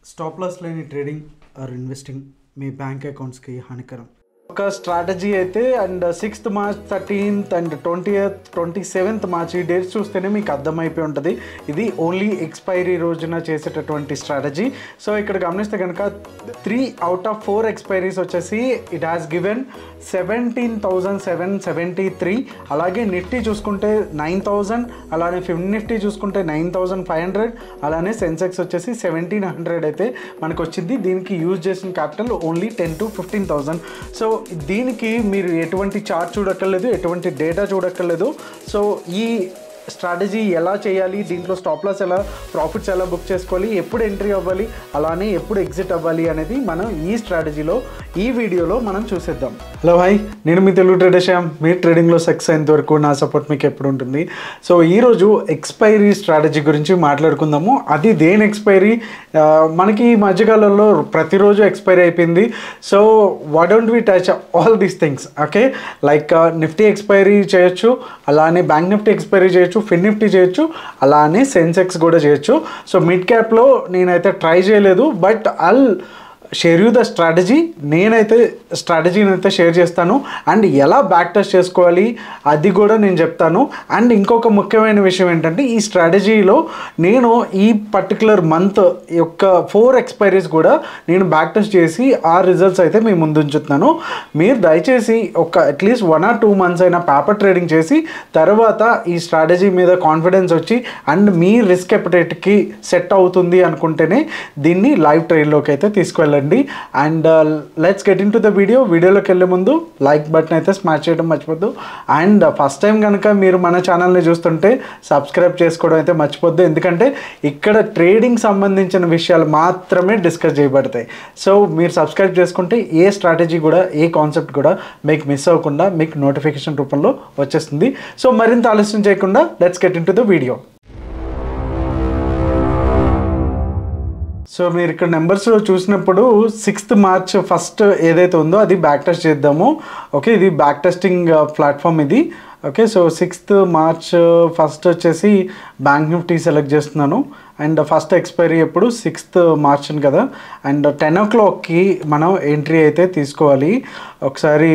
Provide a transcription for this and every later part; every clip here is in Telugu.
స్టాప్ లాస్ లేని ట్రేడింగ్ ఆర్ ఇన్వెస్టింగ్ మీ బ్యాంక్ అకౌంట్స్కి హానికరం. ఒక స్ట్రాటజీ అయితే and 6th March 13th and 20th 27th March ఈ డేట్స్ చూస్తేనే మీకు అర్థమైపోయి ఉంటుంది. ఇది ఓన్లీ ఎక్స్పైరీ రోజున చేసేటటువంటి స్ట్రాటజీ. సో ఇక్కడ గమనిస్తే కనుక 3 out of 4 ఎక్స్పైరీస్ వచ్చేసి ఇట్ హ్యాస్ గివెన్ 17,773. అలాగే నిఫ్టీ చూసుకుంటే 9,000, అలానే నిఫ్టీ చూసుకుంటే 9,500, అలానే సెన్సెక్స్ వచ్చేసి 1,700 అయితే మనకు వచ్చింది. దీనికి యూజ్ చేసిన క్యాపిటల్ ఓన్లీ 10 to 15,000. సో దీనికి మీరు ఎటువంటి చార్ట్ చూడక్కర్లేదు, ఎటువంటి డేటా చూడక్కర్లేదు. సో ఈ స్ట్రాటజీ ఎలా చేయాలి, దీంట్లో స్టాప్ లాస్ ఎలా, ప్రాఫిట్స్ ఎలా బుక్ చేసుకోవాలి, ఎప్పుడు ఎంట్రీ అవ్వాలి, అలానే ఎప్పుడు ఎగ్జిట్ అవ్వాలి అనేది మనం ఈ స్ట్రాటజీలో ఈ వీడియోలో మనం చూసేద్దాం. హలో హాయ్, నేను మీ తెలుగు ట్రేడర్ శ్యామ్. మీ ట్రేడింగ్లో సక్సెస్ అయినంత వరకు నా సపోర్ట్ మీకు ఎప్పుడు ఉంటుంది. సో ఈరోజు ఎక్స్పైరీ స్ట్రాటజీ గురించి మాట్లాడుకుందాము. అది దేని ఎక్స్పైరీ, మనకి ఈ మధ్యకాలంలో ప్రతిరోజు ఎక్స్పైరీ అయిపోయింది. So why don't we touch all these things? Okay, like Nifty expiry చేయొచ్చు, అలానే బ్యాంక్ నిఫ్టీ ఎక్స్పైరీ చేయొచ్చు, ఫిన్ నిఫ్టీ చేయొచ్చు, అలానే సెన్సెక్స్ కూడా చేయొచ్చు. సో మిడ్ క్యాప్లో నేనైతే ట్రై చేయలేదు, but I'll share you the strategy. నేనైతే స్ట్రాటజీని అయితే షేర్ చేస్తాను అండ్ ఎలా బ్యాక్ టెస్ట్ చేసుకోవాలి అది కూడా నేను చెప్తాను. అండ్ ఇంకొక ముఖ్యమైన విషయం ఏంటంటే ఈ స్ట్రాటజీలో నేను ఈ పర్టికులర్ మంత్ యొక్క 4 ఎక్స్పైరీస్ కూడా నేను బ్యాక్ టెస్ట్ చేసి ఆ రిజల్ట్స్ అయితే మీ ముందు ఉంచుతున్నాను. మీరు దయచేసి ఒక అట్లీస్ట్ 1 or 2 months అయినా పేపర్ ట్రేడింగ్ చేసి తర్వాత ఈ స్ట్రాటజీ మీద కాన్ఫిడెన్స్ వచ్చి అండ్ మీ రిస్క్ ఎపిటైట్కి సెట్ అవుతుంది అనుకుంటేనే దీన్ని లైవ్ ట్రేడ్లోకి అయితే తీసుకువెళ్ళండి. And let's get into the వీడియోలోకి వెళ్ళే ముందు లైక్ బటన్ అయితే స్మాష్ చేయడం మర్చిపోద్దు. అండ్ ఫస్ట్ టైం కనుక మీరు మన ఛానల్ని చూస్తుంటే సబ్స్క్రైబ్ చేసుకోవడం అయితే మర్చిపోద్దు, ఎందుకంటే ఇక్కడ ట్రేడింగ్ సంబంధించిన విషయాలు మాత్రమే డిస్కస్ చేయబడతాయి. సో మీరు సబ్స్క్రైబ్ చేసుకుంటే ఏ స్ట్రాటజీ కూడా, ఏ కాన్సెప్ట్ కూడా మీకు మిస్ అవ్వకుండా మీకు నోటిఫికేషన్ రూపంలో వచ్చేస్తుంది. సో మరింత ఆలస్యం చేయకుండా let's get into the video. So మీరు ఇక్కడ నెంబర్స్ చూసినప్పుడు 6th March 1st ఏదైతే ఉందో అది బ్యాక్ టెస్ట్ చేద్దాము. ఓకే, ఇది బ్యాక్ టెస్టింగ్ ప్లాట్ఫామ్ ఇది. Okay, so 6th March 1st వచ్చేసి బ్యాంక్ నిఫ్టీ సెలెక్ట్ చేస్తున్నాను. అండ్ ఫస్ట్ ఎక్స్పైరీ ఎప్పుడు 6th March కదా. అండ్ 10 o'clockకి మనం ఎంట్రీ అయితే తీసుకోవాలి. ఒకసారి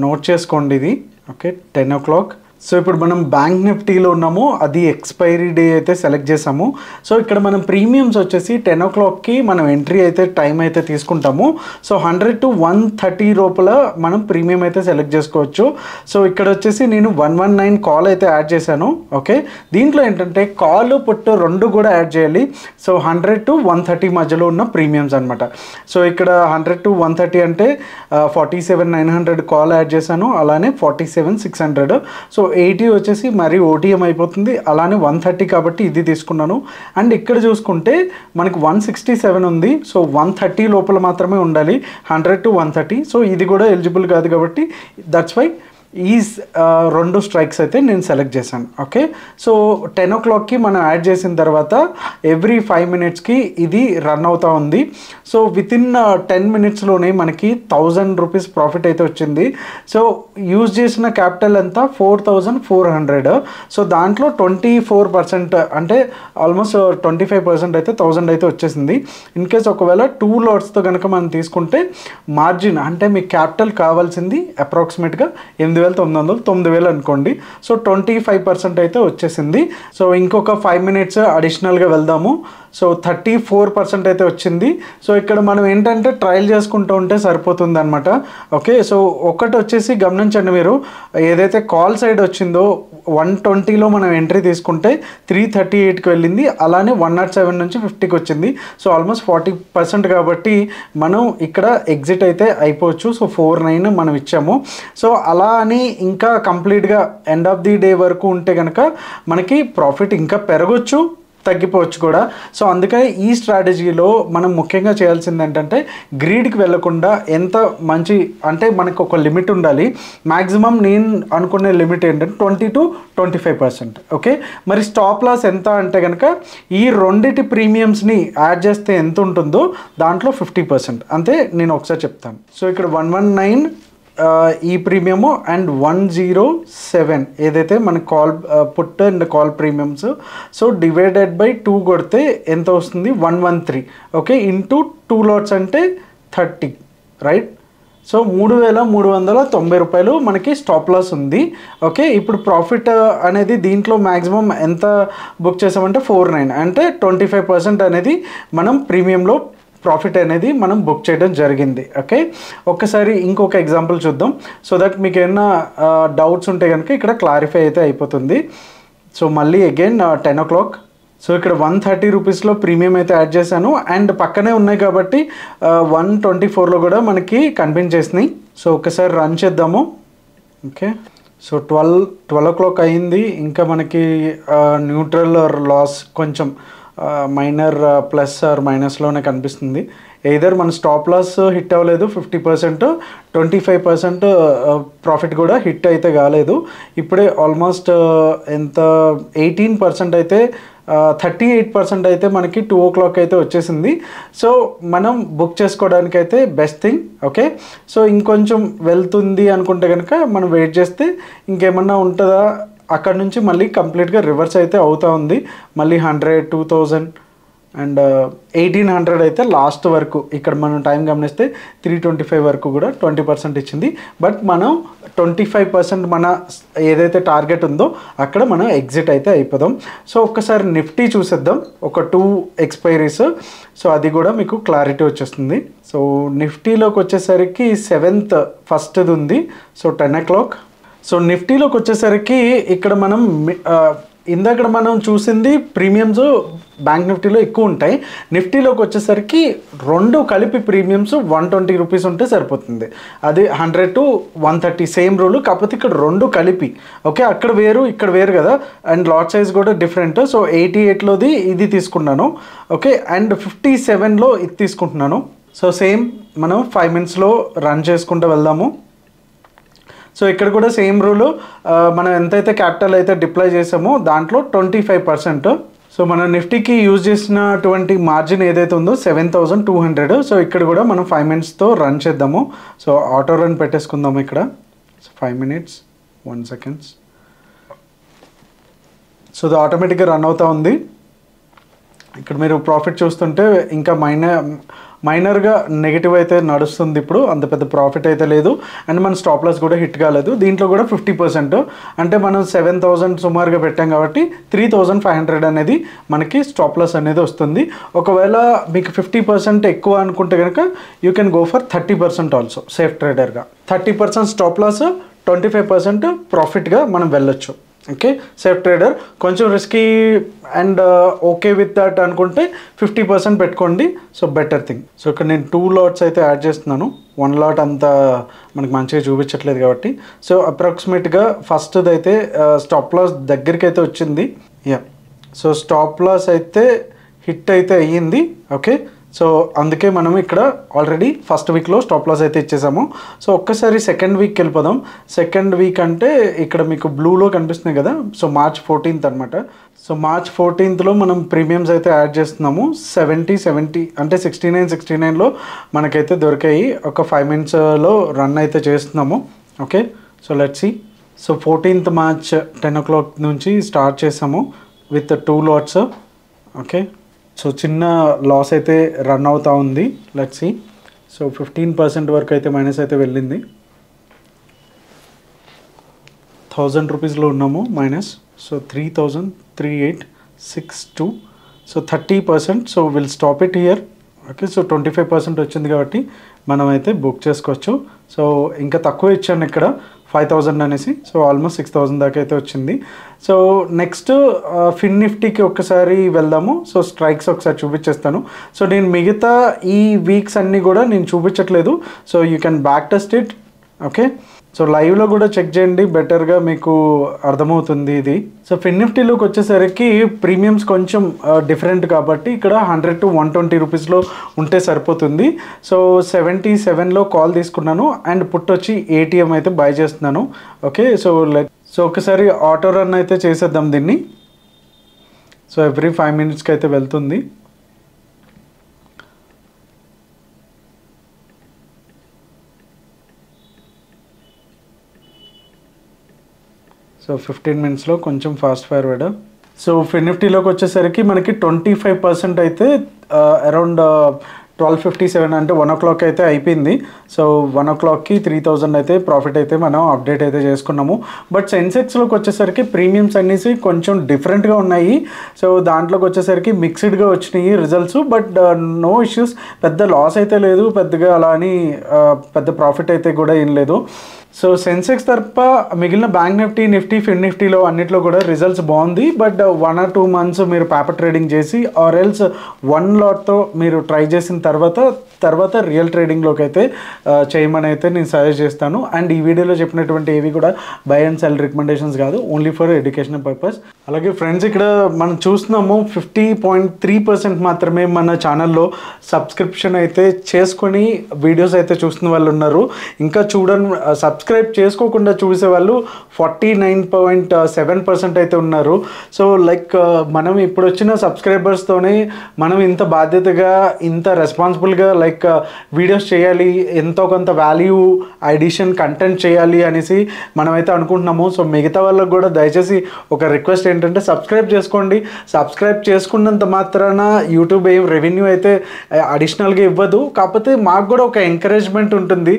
నోట్ చేసుకోండి ఇది. Okay, 10 o'clock. సో ఇప్పుడు మనం బ్యాంక్ నిఫ్టీలో ఉన్నాము, అది ఎక్స్పైరీ డే అయితే సెలెక్ట్ చేసాము. సో ఇక్కడ మనం ప్రీమియమ్స్ వచ్చేసి 10 o'clockకి మనం ఎంట్రీ అయితే టైం అయితే తీసుకుంటాము. సో 100 to 130 లోపల మనం ప్రీమియం అయితే సెలెక్ట్ చేసుకోవచ్చు. సో ఇక్కడ వచ్చేసి నేను 119 కాల్ అయితే యాడ్ చేశాను. ఓకే, దీంట్లో ఏంటంటే కాల్ పుట్ రెండు కూడా యాడ్ చేయాలి. సో 100 to 130 మధ్యలో ఉన్న ప్రీమియమ్స్ అనమాట. సో ఇక్కడ 100 to 130 అంటే 47,900 కాల్ యాడ్ చేశాను, అలానే 47,600. సో 80 వచ్చేసి మరి ఓటీఎం అయిపోతుంది, అలానే 130 కాబట్టి ఇది తీసుకున్నాను. అండ్ ఇక్కడ చూసుకుంటే మనకు 167 ఉంది. సో 130 లోపల మాత్రమే ఉండాలి, 100 to 130. సో ఇది కూడా ఎలిజిబుల్ కాదు కాబట్టి దట్స్ వై ఈ 2 స్ట్రైక్స్ అయితే నేను సెలెక్ట్ చేశాను. ఓకే, సో 10 o'clockకి మనం యాడ్ చేసిన తర్వాత ఎవ్రీ 5 minutesకి ఇది రన్ అవుతూ ఉంది. సో వితిన్ 10 minutesలోనే మనకి 1,000 rupees ప్రాఫిట్ అయితే వచ్చింది. సో యూజ్ చేసిన క్యాపిటల్ అంతా 4,400. సో దాంట్లో 24% అంటే ఆల్మోస్ట్ 25% అయితే 1,000 అయితే వచ్చేసింది. ఇన్ కేస్ ఒకవేళ 2 lotsతో కనుక మనం తీసుకుంటే మార్జిన్ అంటే మీకు క్యాపిటల్ కావాల్సింది అప్రాక్సిమేట్గా 8,900 అనుకోండి. సో 25% అయితే వచ్చేసింది. సో ఇంకొక 5 minutes అడిషనల్గా వెళ్దాము. సో 34% అయితే వచ్చింది. సో ఇక్కడ మనం ఏంటంటే ట్రయల్ చేసుకుంటూ ఉంటే సరిపోతుంది అనమాట. ఓకే, సో ఒకటి వచ్చేసి గమనించండి, మీరు ఏదైతే కాల్ సైడ్ వచ్చిందో 120లో మనం ఎంట్రీ తీసుకుంటే 338కి వెళ్ళింది, అలానే 107 నుంచి 50కి వచ్చింది. సో ఆల్మోస్ట్ 40% కాబట్టి మనం ఇక్కడ ఎగ్జిట్ అయితే అయిపోవచ్చు. సో 49 మనం ఇచ్చాము. సో అలా అని ఇంకా కంప్లీట్గా ఎండ్ ఆఫ్ ది డే వరకు ఉంటే కనుక మనకి ప్రాఫిట్ ఇంకా పెరగచ్చు, తగ్గిపోవచ్చు కూడా. సో అందుకని ఈ స్ట్రాటజీలో మనం ముఖ్యంగా చేయాల్సింది ఏంటంటే గ్రీడ్కి వెళ్ళకుండా ఎంత మంచి అంటే మనకు ఒక లిమిట్ ఉండాలి. మ్యాక్సిమం నేను అనుకునే లిమిట్ ఏంటంటే 20 to 25%. ఓకే, మరి స్టాప్ లాస్ ఎంత అంటే కనుక ఈ రెండిటి ప్రీమియమ్స్ని యాడ్ చేస్తే ఎంత ఉంటుందో దాంట్లో 50%. అంతే, నేను ఒకసారి చెప్తాను. సో ఇక్కడ 119 ఈ ప్రీమియము అండ్ 107 ఏదైతే మన call put and call premiums. So divided by 2 కొడితే ఎంత వస్తుంది 113. ఓకే, ఇంటూ 2 లాట్స్ అంటే 30, రైట్. సో 3,390 రూపాయలు మనకి స్టాప్ లాస్ ఉంది. ఓకే, ఇప్పుడు ప్రాఫిట్ అనేది దీంట్లో మ్యాక్సిమం ఎంత బుక్ చేసామంటే 49, అంటే 25% అనేది మనం ప్రీమియంలో ప్రాఫిట్ అనేది మనం బుక్ చేయడం జరిగింది. ఓకే, ఒక్కసారి ఇంకొక ఎగ్జాంపుల్ చూద్దాం సో దట్ మీకు ఏమైనా డౌట్స్ ఉంటే కనుక ఇక్కడ క్లారిఫై అయితే అయిపోతుంది. సో మళ్ళీ అగైన్ 10 o'clock. సో ఇక్కడ 130 రూపీస్లో ప్రీమియం అయితే యాడ్ చేశాను అండ్ పక్కనే ఉన్నాయి కాబట్టి 124లో కూడా మనకి కనిపించేసినాయి. సో ఒకసారి రన్ చేద్దాము. ఓకే, సో 12 o'clock అయింది. ఇంకా మనకి న్యూట్రల్ ఆర్ లాస్ కొంచెం మైనర్ ప్లస్ ఆర్ మైనస్లోనే కనిపిస్తుంది. ఎయిదర్ మన స్టాప్ లాస్ హిట్ అవ్వలేదు 50%, 25% ప్రాఫిట్ కూడా హిట్ అయితే కాలేదు. ఇప్పుడే ఆల్మోస్ట్ ఎంత 18% అయితే 38% అయితే మనకి 2 o'clock అయితే వచ్చేసింది. సో మనం బుక్ చేసుకోవడానికి అయితే బెస్ట్ థింగ్. ఓకే, సో ఇంకొంచెం వెళ్తుంది అనుకుంటే కనుక మనం వెయిట్ చేస్తే ఇంకేమన్నా ఉంటుందా, అక్కడ నుంచి మళ్ళీ కంప్లీట్గా రివర్స్ అయితే అవుతూ ఉంది. మళ్ళీ 100, 2000 అండ్ 1800 అయితే లాస్ట్ వరకు ఇక్కడ మనం టైం గమనిస్తే 325 వరకు కూడా 20% ఇచ్చింది. బట్ మనం 25% మన ఏదైతే టార్గెట్ ఉందో అక్కడ మనం ఎగ్జిట్ అయితే అయిపోదాం. సో ఒక్కసారి నిఫ్టీ చూసేద్దాం, ఒక 2 ఎక్స్పైరీస్. సో అది కూడా మీకు క్లారిటీ వచ్చేస్తుంది. సో నిఫ్టీలోకి వచ్చేసరికి 7th ఫస్ట్ది ఉంది. So 10 o'clock. సో నిఫ్టీలోకి వచ్చేసరికి ఇక్కడ మనం ఇందాక మనం చూసింది ప్రీమియమ్స్ బ్యాంక్ నిఫ్టీలో ఎక్కువ ఉంటాయి. నిఫ్టీలోకి వచ్చేసరికి 2 కలిపి ప్రీమియమ్స్ 120 రూపీస్ ఉంటే సరిపోతుంది. అది 100 to 130 సేమ్ రూల్, కాకపోతే ఇక్కడ 2 కలిపి. ఓకే, అక్కడ వేరు ఇక్కడ వేరు కదా, అండ్ లాట్ సైజ్ కూడా డిఫరెంట్. సో 88లోది ఇది తీసుకున్నాను. ఓకే, అండ్ 57లో ఇది తీసుకుంటున్నాను. సో సేమ్ మనం 5 minutesలో రన్ చేసుకుంటూ వెళ్దాము. సో ఇక్కడ కూడా సేమ్ రూలు, మనం ఎంతైతే క్యాపిటల్ అయితే డిప్లాయ్ చేసామో దాంట్లో 25%. సో మన నిఫ్టీకి యూజ్ చేసినటువంటి మార్జిన్ ఏదైతే ఉందో 7,200. సో ఇక్కడ కూడా మనం 5 minutesతో రన్ చేద్దాము. సో ఆటో రన్ పెట్టేసుకుందాము ఇక్కడ. So 5 minutes 1 second. సో అది ఆటోమేటిక్గా రన్ అవుతూ ఉంది. ఇక్కడ మీరు ప్రాఫిట్ చూస్తుంటే ఇంకా మైనర్గా నెగిటివ్ అయితే నడుస్తుంది. ఇప్పుడు అంత పెద్ద ప్రాఫిట్ అయితే లేదు అండ్ మన స్టాప్ లాస్ కూడా హిట్ కాలేదు. దీంట్లో కూడా 50%, అంటే మనం 7,000 సుమారుగా పెట్టాం కాబట్టి 3,500 అనేది మనకి స్టాప్ లాస్ అనేది వస్తుంది. ఒకవేళ మీకు 50% ఎక్కువ అనుకుంటే కనుక you can go for 30% also. Safe ట్రేడర్గా 30% స్టాప్ లాస్, 25% ప్రాఫిట్గా మనం వెళ్ళొచ్చు. Okay, safe trader. కొంచెం risky and okay with that అనుకుంటే 50% పెట్టుకోండి. So better thing. సో ఇక్కడ నేను 2 lots అయితే యాడ్ చేస్తున్నాను. 1 lot అంతా మనకి మంచిగా చూపించట్లేదు కాబట్టి. సో అప్రాక్సిమేట్గా ఫస్ట్ది అయితే స్టాప్ లాస్ దగ్గరికి అయితే వచ్చింది. యా, సో స్టాప్ లాస్ అయితే హిట్ అయితే అయ్యింది. ఓకే, సో అందుకే మనం ఇక్కడ ఆల్రెడీ ఫస్ట్ వీక్లో స్టాప్ లాస్ అయితే ఇచ్చేసాము. సో ఒక్కసారి సెకండ్ వీక్కి వెళ్ళిపోదాం. సెకండ్ వీక్ అంటే ఇక్కడ మీకు బ్లూలో కనిపిస్తున్నాయి కదా, సో March 14th అనమాట. సో March 14thలో మనం ప్రీమియమ్స్ అయితే యాడ్ చేస్తున్నాము. 70 అంటే 69లో మనకైతే దొరికాయి. ఒక 5 minutesలో రన్ అయితే చేస్తున్నాము. Okay, so let's see. So 14th March 10 o'clock నుంచి స్టార్ట్ చేసాము విత్ 2 lots. ఓకే, సో చిన్న లాస్ అయితే రన్ అవుతూ ఉంది. Let's see. సో 15% వరకు అయితే మైనస్ అయితే వెళ్ళింది. 1000 రూపీస్లో ఉన్నాము minus. So 3,3862. So 30%. So will stop it here. Okay, so 25% వచ్చింది కాబట్టి మనం అయితే బుక్ చేసుకోవచ్చు. సో ఇంకా తక్కువ ఇచ్చాను ఇక్కడ 5,000 అనేసి. సో ఆల్మోస్ట్ 6,000 దాకా అయితే వచ్చింది. సో నెక్స్ట్ ఫిన్ నిఫ్టీకి ఒక్కసారి వెళ్దాము. సో స్ట్రైక్స్ ఒకసారి చూపించేస్తాను. సో నేను మిగతా ఈ వీక్స్ అన్నీ కూడా నేను చూపించట్లేదు. So you can back test it. Okay, so లైవ్లో కూడా చెక్ చేయండి, బెటర్గా మీకు అర్థమవుతుంది ఇది. సో ఫిన్ నిఫ్టీలోకి వచ్చేసరికి ప్రీమియమ్స్ కొంచెం డిఫరెంట్ కాబట్టి ఇక్కడ 100 to 120 రూపీస్లో ఉంటే సరిపోతుంది. సో 77లో కాల్ తీసుకున్నాను అండ్ పుట్ వచ్చి ATM అయితే బై చేస్తున్నాను. ఓకే, సో ఒకసారి ఆటో రన్ అయితే చేసేద్దాం దీన్ని. సో ఎవ్రీ 5 minutesకి అయితే వెళ్తుంది. సో 15 మినిట్స్లో కొంచెం ఫాస్ట్ ఫార్వర్డ్. సో నిఫ్టీలోకి వచ్చేసరికి మనకి 25% అయితే అరౌండ్ 12:57 అంటే 1 o'clock అయితే అయిపోయింది. సో 1 o'clockకి 3000 అయితే ప్రాఫిట్ అయితే మనం అప్డేట్ అయితే చేసుకున్నాము. బట్ సెన్సెక్స్లోకి వచ్చేసరికి ప్రీమియమ్స్ అనేసి కొంచెం డిఫరెంట్గా ఉన్నాయి. సో దాంట్లోకి వచ్చేసరికి మిక్స్డ్గా వచ్చినాయి రిజల్ట్స్. బట్ నో ఇష్యూస్, పెద్ద లాస్ అయితే లేదు, పెద్దగా అలా అని పెద్ద ప్రాఫిట్ అయితే కూడా ఏం లేదు. సో సెన్సెక్స్ తరఫ మిగిలిన బ్యాంక్ నిఫ్టీ, ఫిన్ నిఫ్టీలో అన్నిట్లో కూడా రిజల్ట్స్ బాగుంది. బట్ 1 or 2 months మీరు పేపర్ ట్రేడింగ్ చేసి ఆర్ ఎల్స్ 1 lotతో మీరు ట్రై చేసిన తర్వాత రియల్ ట్రేడింగ్లోకి అయితే చేయమని అయితే నేను సజెస్ట్ చేస్తాను. అండ్ ఈ వీడియోలో చెప్పినటువంటి ఏవి కూడా బై అండ్ సెల్ రికమెండేషన్స్ కాదు, ఓన్లీ ఫర్ ఎడ్యుకేషనల్ పర్పస్. అలాగే ఫ్రెండ్స్, ఇక్కడ మనం చూస్తున్నాము 50.3% మాత్రమే మన ఛానల్లో సబ్స్క్రిప్షన్ అయితే చేసుకొని వీడియోస్ అయితే చూస్తున్న వాళ్ళు ఉన్నారు. ఇంకా సబ్స్క్రైబ్ చేసుకోకుండా చూసే వాళ్ళు 49.7% అయితే ఉన్నారు. సో లైక్ మనం ఇప్పుడు వచ్చిన సబ్స్క్రైబర్స్తోనే మనం ఇంత బాధ్యతగా, ఇంత రెస్పాన్సిబుల్గా లైక్ వీడియోస్ చేయాలి, ఎంతో కొంత వాల్యూ అడిషన్ కంటెంట్ చేయాలి అనేసి మనమైతే అనుకుంటున్నాము. సో మిగతా వాళ్ళకు కూడా దయచేసి ఒక రిక్వెస్ట్ ఏంటంటే సబ్స్క్రైబ్ చేసుకోండి. సబ్స్క్రైబ్ చేసుకున్నంత మాత్రాన యూట్యూబ్ ఏం రెవెన్యూ అయితే అడిషనల్గా ఇవ్వదు, కాకపోతే మాకు కూడా ఒక ఎంకరేజ్మెంట్ ఉంటుంది.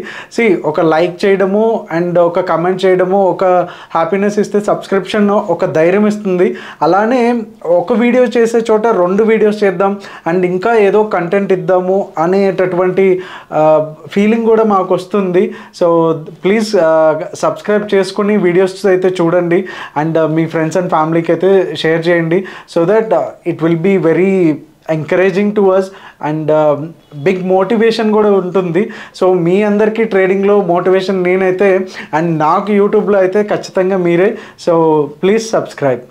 ఒక లైక్ చేయడము అండ్ ఒక కమెంట్ చేయడము ఒక హ్యాపీనెస్ ఇస్తే సబ్స్క్రిప్షన్ ఒక ధైర్యం ఇస్తుంది. అలానే ఒక వీడియో చేసే చోట 2 వీడియోస్ చేద్దాం అండ్ ఇంకా ఏదో కంటెంట్ ఇద్దాము అనేటటువంటి ఫీలింగ్ కూడా మాకు వస్తుంది. సో ప్లీజ్ సబ్స్క్రైబ్ చేసుకుని వీడియోస్ అయితే చూడండి అండ్ మీ ఫ్రెండ్స్ అండ్ ఫ్యామిలీకి అయితే షేర్ చేయండి. So that it will be very encouraging to us and big motivation కూడా ఉంటుంది. సో మీ అందరికీ ట్రేడింగ్లో మోటివేషన్ నేనైతే, అండ్ నాకు యూట్యూబ్లో అయితే ఖచ్చితంగా మీరే. So please subscribe.